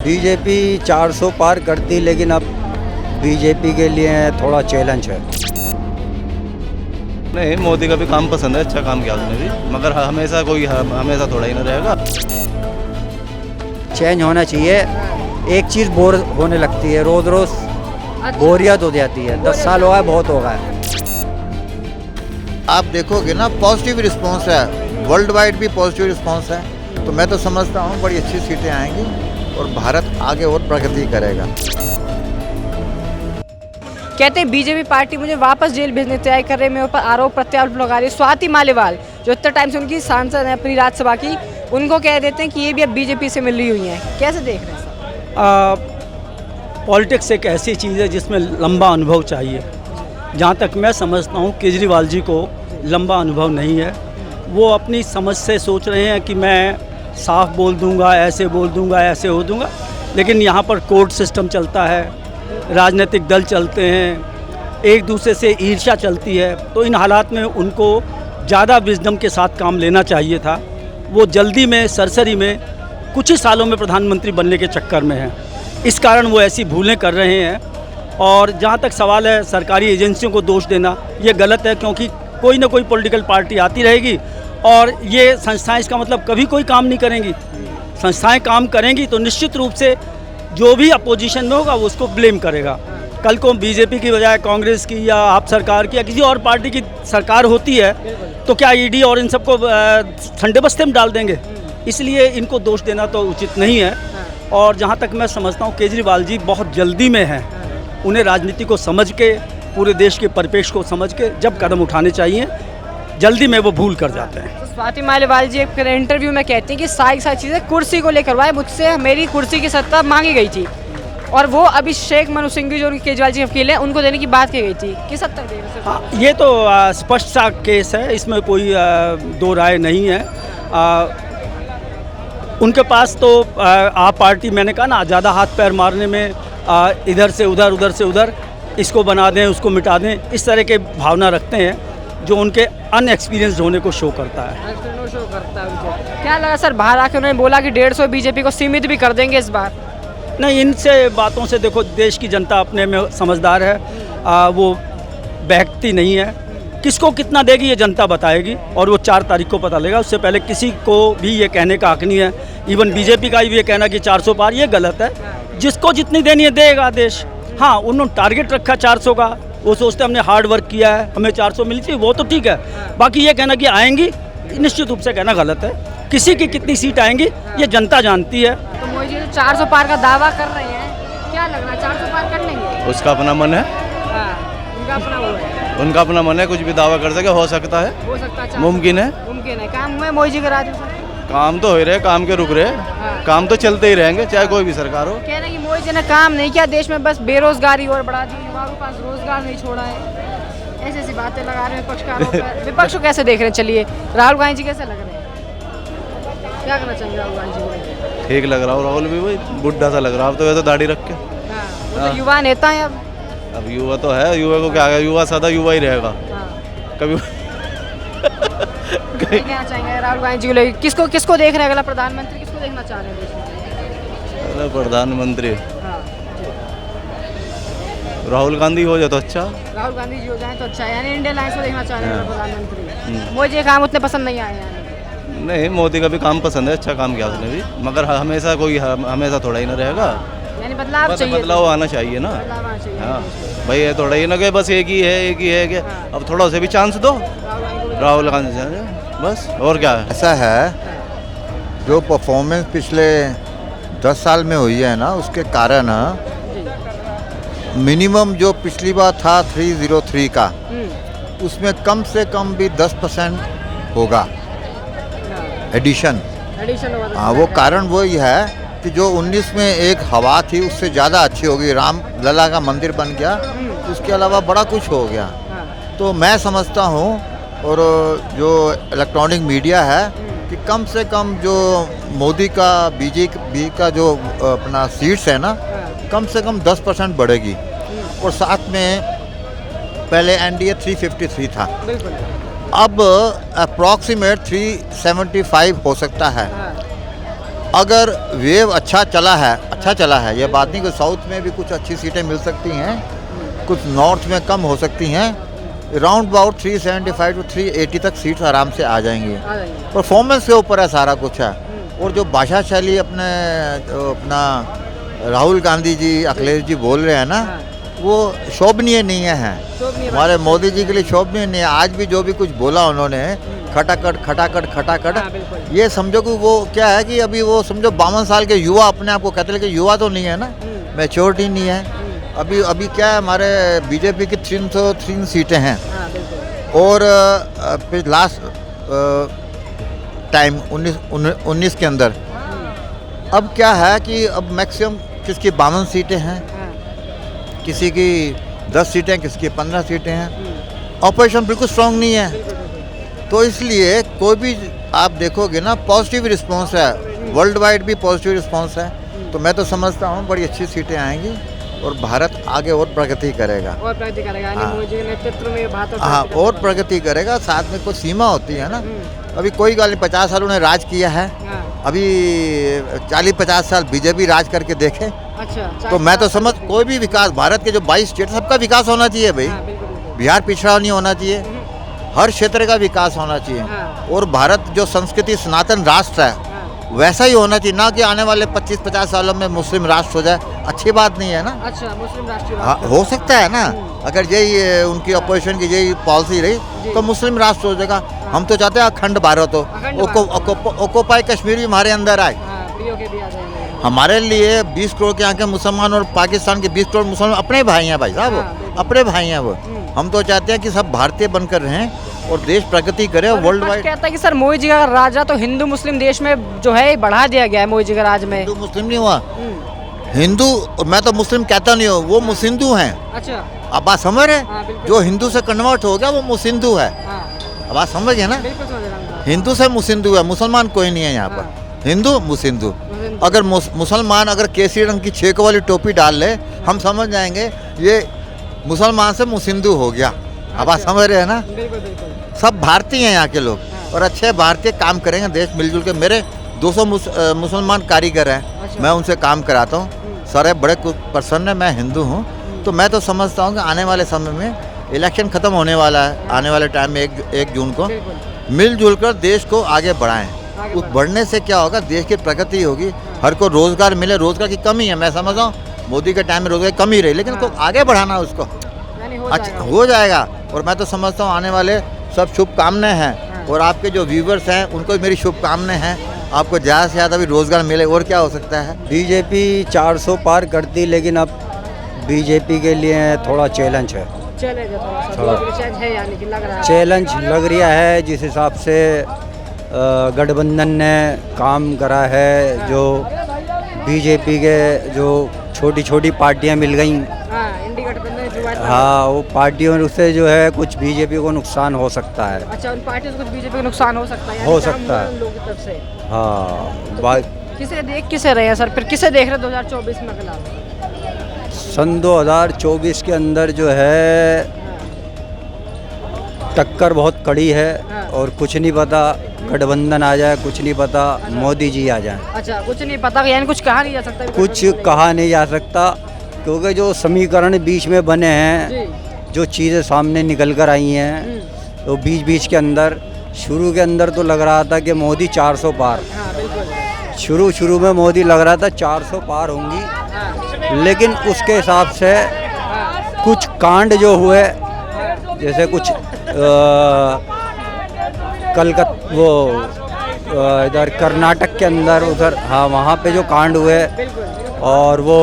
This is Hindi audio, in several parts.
बीजेपी 400 पार करती, लेकिन अब बीजेपी के लिए थोड़ा चैलेंज है। नहीं, मोदी का भी काम पसंद है, अच्छा काम किया उसने भी, मगर हमेशा थोड़ा ही ना रहेगा। चेंज होना चाहिए। एक चीज़ बोर होने लगती है, रोज़ रोज़ बोरियत हो जाती है। 10 साल हो गए, बहुत हो गया। आप देखोगे ना, पॉजिटिव रिस्पांस है, वर्ल्ड वाइड भी पॉजिटिव रिस्पांस है। तो मैं तो समझता हूँ बड़ी अच्छी सीटें आएंगी और भारत आगे और प्रगति करेगा। कहते हैं बीजेपी पार्टी मुझे वापस जेल भेजने की तैयारी कर रहे हैं, मेरे ऊपर आरोप प्रत्यारोप लगा रही है। स्वाति मालीवाल जो इतना टाइम से उनकी सांसद है अपनी राज्यसभा की, उनको कह देते हैं कि ये भी अब बीजेपी से मिली हुई हैं। कैसे देख रहे हैं? पॉलिटिक्स एक ऐसी चीज़ है जिसमें लंबा अनुभव चाहिए। जहाँ तक मैं समझता हूँ केजरीवाल जी को लंबा अनुभव नहीं है। वो अपनी समझ से सोच रहे हैं कि मैं साफ बोल दूंगा, ऐसे बोल दूंगा, ऐसे हो दूंगा, लेकिन यहाँ पर कोर्ट सिस्टम चलता है, राजनीतिक दल चलते हैं, एक दूसरे से ईर्ष्या चलती है। तो इन हालात में उनको ज़्यादा विजडम के साथ काम लेना चाहिए था। वो जल्दी में, सरसरी में, कुछ ही सालों में प्रधानमंत्री बनने के चक्कर में हैं। इस कारण वो ऐसी भूलें कर रहे हैं। और जहाँ तक सवाल है सरकारी एजेंसियों को दोष देना, ये गलत है, क्योंकि कोई ना कोई पॉलिटिकल पार्टी आती रहेगी और ये संस्थाएं इसका मतलब कभी कोई काम नहीं करेंगी। संस्थाएं काम करेंगी तो निश्चित रूप से जो भी अपोजिशन में होगा वो उसको ब्लेम करेगा। कल को बीजेपी की बजाय कांग्रेस की या आप सरकार की या किसी और पार्टी की सरकार होती है तो क्या ईडी और इन सबको ठंडे बस्ते में डाल देंगे? इसलिए इनको दोष देना तो उचित नहीं है। और जहाँ तक मैं समझता हूँ केजरीवाल जी बहुत जल्दी में हैं। उन्हें राजनीति को समझ के, पूरे देश के परिपेक्ष को समझ के जब कदम उठाने चाहिए, जल्दी में वो भूल कर जाते हैं। तो स्वाति मालीवाल जी एक इंटरव्यू में कहती हैं कि सारी चीज़ें कुर्सी को लेकर हुआ है, मुझसे मेरी कुर्सी की सत्ता मांगी गई थी और वो अभी शेख मनु सिंघवी जो उनके केजरीवाल जी के वकील हैं उनको देने की बात की गई थी। किस हद तक देख रहे हैं? ये तो स्पष्ट सा केस है, इसमें कोई दो राय नहीं है। उनके पास तो आप पार्टी, मैंने कहा ना, ज़्यादा हाथ पैर मारने में, इधर से उधर, उधर से उधर, इसको बना दें, उसको मिटा दें, इस तरह के भावना रखते हैं जो उनके अनएक्सपीरियंस्ड होने को शो करता है। क्या लगा सर, बाहर आके उन्होंने बोला कि 150 बीजेपी को सीमित भी कर देंगे इस बार? नहीं, इनसे बातों से देखो, देश की जनता अपने में समझदार है, वो बहकती नहीं है। किसको कितना देगी ये जनता बताएगी और वो 4 तारीख को पता लगेगा। उससे पहले किसी को भी ये कहने का हक नहीं है। इवन बीजेपी का भी ये कहना कि 400 पार, ये गलत है। जिसको जितनी देनी है देगा देश। हाँ, उन्होंने टारगेट रखा 400 का, वो सोचते हमने हार्ड वर्क किया है, हमें 400 मिली थी, वो तो ठीक है। बाकी ये कहना कि आएंगी, निश्चित रूप से कहना गलत है। किसी की कितनी सीट आएंगी ये जनता जानती है। तो मोदी जी 400 पार का दावा कर रहे हैं, क्या लग रहा है 400 पार कर लेंगे? उसका अपना मन है, उनका अपना वो है, उनका अपना मन है, कुछ भी दावा कर सके, हो सकता है, हो सकता है, मुमकिन है। मुमकिन है। काम में मोदी जी का राज हो सकता है। काम तो हो ही रहे, काम के रुक रहे, काम तो चलते ही रहेंगे चाहे कोई भी सरकार हो। कह रहे हैं कि मोदी जी ने काम नहीं किया, देश में बस बेरोजगारी और बढ़ा दी, युवाओं के पास रोजगार नहीं छोड़ा है। ऐसी ऐसी बातें लगा रहे हैं विपक्ष का आरोप है। विपक्ष को कैसे देख रहे हैं? चलिए, राहुल गांधी जी कैसे लग रहे हैं? क्या करना चाहिए राहुल गांधी जी? ठीक लग रहा हो राहुल भी, भाई बुढ़ा सा लग रहा है अब तो, वैसे दाढ़ी रख के। वो तो युवा नेता है अब युवा तो है, युवा को क्या है, युवा सदा युवा ही रहेगा कभी। क्या चाहेंगे राहुल गांधी जी को लेकर? किसको देख रहे हैं अगला प्रधानमंत्री? किसको देखना चाह रहे हैं देश में? अरे प्रधानमंत्री राहुल गांधी हो जाए तो अच्छा। राहुल गांधी जी हो जाए तो अच्छा है, यानी इंडियन लाइन्स को देखना चाह रहे हैं प्रधानमंत्री। मोदी जी काम उतने पसंद नहीं आए यानी? नहीं, मोदी का भी काम पसंद है, अच्छा काम किया उसने भी, मगर हमेशा थोड़ा ही ना रहेगा। यानी बदलाव चाहिए, बदलाव आना चाहिए ना। बदलाव आना चाहिए। हाँ भाई, ये थोड़ा ही ना कि बस एक ही है कि अब थोड़ा उसे भी चांस दो, राहुल गांधी जी, बस। और क्या है? ऐसा है, जो परफॉर्मेंस पिछले 10 साल में हुई है ना, उसके कारण मिनिमम जो पिछली बार था 303 का, उसमें कम से कम भी 10% होगा एडिशन। हाँ, वो कारण वही है कि जो 19 में एक हवा थी उससे ज़्यादा अच्छी होगी। राम लला का मंदिर बन गया, उसके अलावा बड़ा कुछ हो गया। तो मैं समझता हूँ, और जो इलेक्ट्रॉनिक मीडिया है, कि कम से कम जो मोदी का बीजेपी का जो अपना सीट्स है ना, कम से कम 10% बढ़ेगी। और साथ में पहले एनडीए 353 था, अब अप्रॉक्सीमेट 375 हो सकता है। अगर वेव अच्छा चला है, ये बात नहीं कि साउथ में भी कुछ अच्छी सीटें मिल सकती हैं, कुछ नॉर्थ में कम हो सकती हैं। राउंड अबाउट 375 टू 380 तक सीट्स आराम से आ जाएंगी। परफॉर्मेंस के ऊपर है, सारा कुछ है। और जो भाषा शैली अपना राहुल गांधी जी, अखिलेश जी बोल रहे हैं ना, वो शोभनीय नहीं है। हमारे मोदी जी के लिए शोभनीय नहीं है। आज भी जो भी कुछ बोला उन्होंने, खटाखट, ये समझो कि वो क्या है कि अभी वो समझो 52 साल के युवा अपने आप को कहते हैं, लेकिन युवा तो नहीं है ना, मैच्योरिटी नहीं है। अभी क्या है, हमारे बीजेपी की 303 सीटें हैं और लास्ट टाइम 19 के अंदर अब क्या है कि अब मैक्सिमम किसकी 52 सीटें हैं, किसी की 10 सीटें, किसी की 15 सीटें हैं। ऑपोजिशन बिल्कुल स्ट्रांग नहीं है, तो इसलिए कोई भी आप देखोगे ना, पॉजिटिव रिस्पांस है, वर्ल्ड वाइड भी पॉजिटिव रिस्पांस है। तो मैं तो समझता हूँ बड़ी अच्छी सीटें आएंगी और भारत आगे और प्रगति करेगा। यानी मोदी के नेतृत्व में भारत और प्रगति करेगा। साथ में कुछ सीमा होती है ना। अभी कोई गाल नहीं, 50 साल उन्होंने राज किया है, अभी 40-50 साल बीजेपी राज करके देखे। अच्छा, तो मैं तो समझ कोई भी विकास, भारत के जो 22 स्टेट, सबका विकास होना चाहिए भाई। बिहार पिछड़ा नहीं होना चाहिए, हर क्षेत्र का विकास होना चाहिए। और भारत जो संस्कृति सनातन राष्ट्र है वैसा ही होना चाहिए, ना कि आने वाले 25-50 सालों में मुस्लिम राष्ट्र हो जाए। अच्छी बात नहीं है ना। अच्छा, मुस्लिम राष्ट्र हो सकता है ना, अगर यही उनकी अपोजिशन की यही पॉलिसी रही तो मुस्लिम राष्ट्र हो जाएगा। हम तो चाहते हैं अखंड भारत हो, ओकोपाई कश्मीर भी हमारे अंदर आए। हमारे लिए 20 करोड़ के यहाँ के मुसलमान और पाकिस्तान के 20 करोड़ मुसलमान अपने भाई हैं भाई साहब, अपने भाई हैं वो। हम तो चाहते हैं कि सब भारतीय बनकर रहें और देश प्रगति करे वर्ल्ड वाइड। कहता है कि सर मोदी जी का राजा तो हिंदू मुस्लिम देश में जो है बढ़ा दिया गया है मोदी जी के राज में। हिंदू मुस्लिम नहीं हुआ, हिंदू, मैं तो मुस्लिम कहता नहीं हूँ, वो मुस्लिंदू हैं। अच्छा, अब बात समझ रहे, जो हिंदू से कन्वर्ट हो गया वो मुस्लिंदू है। अब बात समझ है ना, हिंदू से मुस्लिंदू है, मुसलमान कोई नहीं है यहाँ पर। हिंदू मुस्लिंदू, अगर मुसलमान अगर केसरी रंग की 6 वाली टोपी डाल ले, हम समझ जाएंगे ये मुसलमान से मुस्लिंदू हो गया। अब आप समझ रहे हैं ना। सब भारतीय हैं यहाँ के लोग और अच्छे भारतीय काम करेंगे, देश मिलजुल के। मेरे 200 मुसलमान कारीगर हैं, मैं उनसे काम कराता हूँ, सारे बड़े प्रसन्न है। मैं हिंदू हूँ, तो मैं तो समझता हूँ कि आने वाले समय में इलेक्शन ख़त्म होने वाला है, आने वाले टाइम में 1 जून को मिलजुल कर देश को आगे बढ़ाएं। उस बढ़ने से क्या होगा, देश की प्रगति होगी, हर को रोज़गार मिले। रोज़गार की कमी है, मैं समझ रहा हूँ मोदी के टाइम में रोज़गार की कमी रही, लेकिन तो आगे बढ़ाना उसको अच्छा हो जाएगा। और मैं तो समझता हूँ आने वाले सब शुभकामनाएं हैं और आपके जो व्यूवर्स हैं उनको भी मेरी शुभकामनाएं हैं। आपको ज़्यादा से ज़्यादा भी रोज़गार मिले, और क्या हो सकता है। बीजेपी 400 पार करती, लेकिन अब बीजेपी के लिए थोड़ा चैलेंज है। चैलेंज लग रहा है जिस हिसाब से गठबंधन ने काम करा है, जो बीजेपी के जो छोटी छोटी पार्टियां मिल गई, हाँ, वो पार्टियों से जो है कुछ बीजेपी को नुकसान हो सकता है। अच्छा, उन पार्टियों से कुछ बीजेपी को नुकसान हो सकता है, हो सकता है लोगों की तरफ से। हाँ, किसे रहे हैं सर, फिर किसे देख रहे 2024 में अगला? सन 2024 के अंदर जो है टक्कर बहुत कड़ी है और कुछ नहीं पता, गठबंधन आ जाए, कुछ नहीं पता, मोदी जी आ जाए। अच्छा, कुछ नहीं पता, यानी कुछ कहा नहीं जा सकता। कुछ कहा नहीं जा सकता, क्योंकि जो समीकरण बीच में बने हैं, जो चीज़ें सामने निकल कर आई हैं, तो बीच के अंदर शुरू के अंदर तो लग रहा था कि मोदी 400 पार, शुरू में मोदी लग रहा था 400 पार होंगी, लेकिन उसके हिसाब से कुछ कांड जो हुए, जैसे कुछ कलकत्ता वो इधर कर्नाटक के अंदर उधर, हाँ, वहाँ पे जो कांड हुए और वो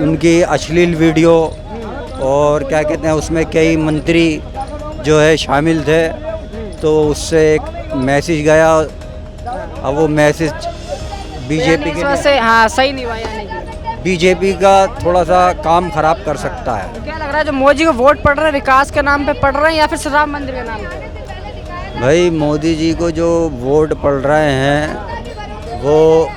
उनकी अश्लील वीडियो और क्या कहते हैं उसमें कई मंत्री जो है शामिल थे, तो उससे एक मैसेज गया। अब वो मैसेज बीजेपी के लिए हाँ सही नहीं हुआ, यानी बीजेपी का थोड़ा सा काम खराब कर सकता है। तो क्या लग रहा है जो मोदी को वोट पड़ रहे हैं विकास के नाम पे पड़ रहे हैं या फिर राम मंदिर के नाम पे? भाई मोदी जी को जो वोट पड़ रहे हैं वो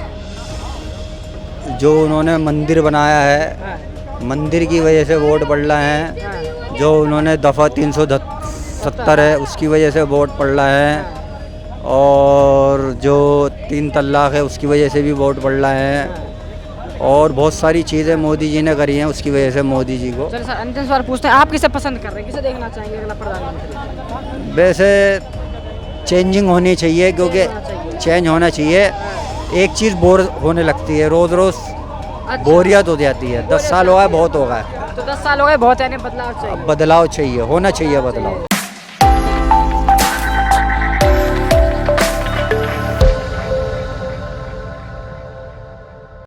जो उन्होंने मंदिर बनाया है, मंदिर की वजह से वोट पड़ रहे हैं। जो उन्होंने दफ़ा 370 है उसकी वजह से वोट पड़ रहा है। और जो 3 तलाक है उसकी वजह से भी वोट बढ़ रहा है, और बहुत सारी चीज़ें मोदी जी ने करी हैं उसकी वजह से मोदी जी को। चलिए सर, अंतिम सवाल पूछते हैं, आप किसे पसंद कर रहे हैं, किसे देखना चाहेंगे अगला प्रधानमंत्री? वैसे चेंजिंग होनी चाहिए, क्योंकि चेंज होना चाहिए। एक चीज़ बोर होने लगती है, रोज़ रोज़ बोरियत हो जाती है। 10 साल हो गए, बहुत हो गया है। तो 10 साल हो गए, बहुत यानी बदलाव चाहिए। बदलाव चाहिए, होना चाहिए बदलाव।